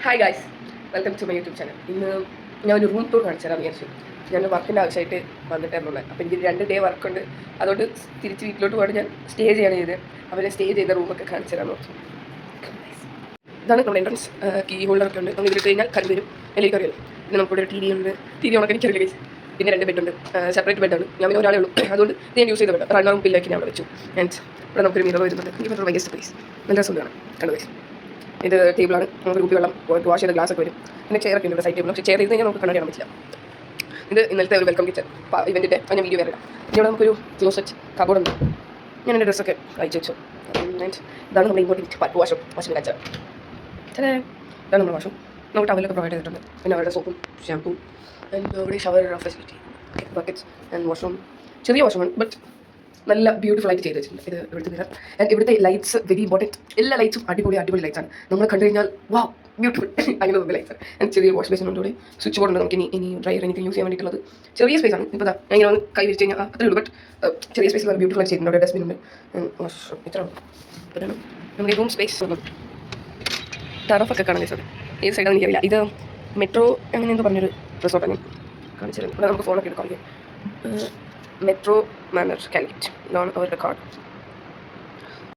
Hi guys, welcome to my YouTube channel. ഇന്ന് ഞാനൊരു room tour കാണിച്ചു തരാമെന്ന് വിചാരിച്ചു. ഞാൻ വർക്കിൻ്റെ ആവശ്യമായിട്ട് വന്നിട്ടായിരുന്നുള്ളത്. അപ്പോൾ എനിക്ക് 2 ഡേ വർക്കുണ്ട്. അതുകൊണ്ട് തിരിച്ച് വീട്ടിലോട്ട് പോയിട്ട് ഞാൻ സ്റ്റേ ചെയ്യാണ് ചെയ്തത്. അവരെ സ്റ്റേ ചെയ്ത റൂമൊക്കെ കാണിച്ചു തരാമെന്ന് നോക്കി. ഇതാണ് നമ്മുടെ എൻട്രൻസ്. കീ ഹോൾഡറൊക്കെ ഉണ്ട്. നമ്മൾ ഇതിലിട്ട് കഴിഞ്ഞാൽ കറണ്ട് വരും. എല്ലാവർക്കും അറിയാം. പിന്നെ നമുക്കിവിടെ ഒരു ടി വി ഉണ്ട്. ടി വി ഉണക്കാൻ എനിക്കറിയില്ല ഗൈസ്. പിന്നെ 2 ബെഡുണ്ട്. സെപ്പറേറ്റ് ബെഡാണ്. ഞാൻ പിന്നെ ഒരാളേ ഉള്ളൂ. അതുകൊണ്ട് ഞാൻ യൂസ് ചെയ്ത ബെഡ് റണ്ണറും പില്ലാക്കി ഞാൻ അവിടെ വെച്ചു. ആൻഡ് ഇവിടെ നമുക്കൊരു മിറർ വരുന്നുണ്ട്. ഈ മിറർ ഭയങ്കര സ്പേസ് നല്ല രസമാണ് കണ്ടു ഗൈസ്. ഇത് ടേബിളാണ്. നമുക്ക് കുപ്പി വെള്ളം വാഷ് ചെയ്ത ഗ്ലാസ് ഒക്കെ വരും. പിന്നെ ചെയറൊക്കെ ഉണ്ട് സൈഡ് ടേബിൾ. പക്ഷേ ചെയർ ചെയ്ത് കഴിഞ്ഞാൽ നമുക്ക് കണ്ണാടി കാണാൻ പറ്റില്ല. ഇത് ഇന്നലത്തെ ഒരു വെൽക്കം കിച്ചൺ ഇവൻറ്റിൻ്റെ ഞാൻ വീഡിയോ വരാം. ഇവിടെ നമുക്കൊരു ക്ലോസറ്റ് കബോർഡ് ഉണ്ട്. ഞാൻ എൻ്റെ ഡ്രസ്സൊക്കെ അയച്ചു വെച്ചു. ഇതാണ് നമ്മൾ ഇങ്ങോട്ട് വാഷിംഗ് കാച്ച. ഇതാണ് നമ്മുടെ വാഷും. നമുക്ക് ടവലൊക്കെ പ്രൊവൈഡ് ചെയ്തിട്ടുണ്ട്. പിന്നെ അവരുടെ സോപ്പും ഷാമ്പും ആൻഡ് ഇവിടെ shower facility buckets and washroom. ചെറിയ വാഷ്റൂമാണ് ബട്ട് നല്ല ബ്യൂട്ടിഫുൾ ആയിട്ട് ചെയ്ത് വെച്ചിട്ടുണ്ട്. ഇത് ഇവിടുത്തെ മിറർ ആൻഡ് ഇവിടുത്തെ ലൈറ്റ്സ് വെരി ഇമ്പോർട്ടൻറ്റ്. എല്ലാ ലൈറ്റ്സും അടിപൊളി ലൈറ്റ്സാണ്. നമ്മൾ കണ്ടു കഴിഞ്ഞാൽ വാ ബ്യൂട്ടിഫുൾ അങ്ങനെ നല്ല ലൈറ്റ്സ് ആൻഡ് ചെറിയ വാഷ് ബേസിൻ ഉണ്ട്. ഇവിടെ സ്വിച്ച് ബോർഡ് ഉണ്ട്. നമുക്ക് ഇനി ഡ്രയർ എനിക്ക് യൂസ് ചെയ്യാൻ വേണ്ടിയിട്ടുള്ളത്. ചെറിയ സ്പേസ് ആണ്. ഇപ്പോൾ ഞാൻ ഇങ്ങനെ ഒന്ന് കൈ വിരിച്ച് കഴിഞ്ഞാൽ അത്രേ ഉള്ളൂ. ബട്ട് ചെറിയ സ്പേസ് നല്ല ബ്യൂട്ടിഫുൾ ആയിട്ട് ചെയ്തിട്ടുണ്ട്. അവിടെ ഡസ്റ്റ്ബിൻ ഉണ്ട്. വാഷ്റൂം ഇത്ര ഇതാണ് നമ്മുടെ റൂം സ്പേസ്. ടറഫൊക്കെ കാണാൻ സാർ ഏത് സൈഡാണെന്ന് എനിക്കറിയില്ല. ഇത് മെട്രോ അങ്ങനെ എന്തോ പറഞ്ഞൊരു റിസോർട്ടാണ് ഞാൻ കാണിച്ചത്. ഇവിടെ നമുക്ക് ഫോണൊക്കെ എടുക്കാം. മെട്രോ മാനർ കാലിക്കറ്റ് ഇതാണ് അവരുടെ കാർഡ്.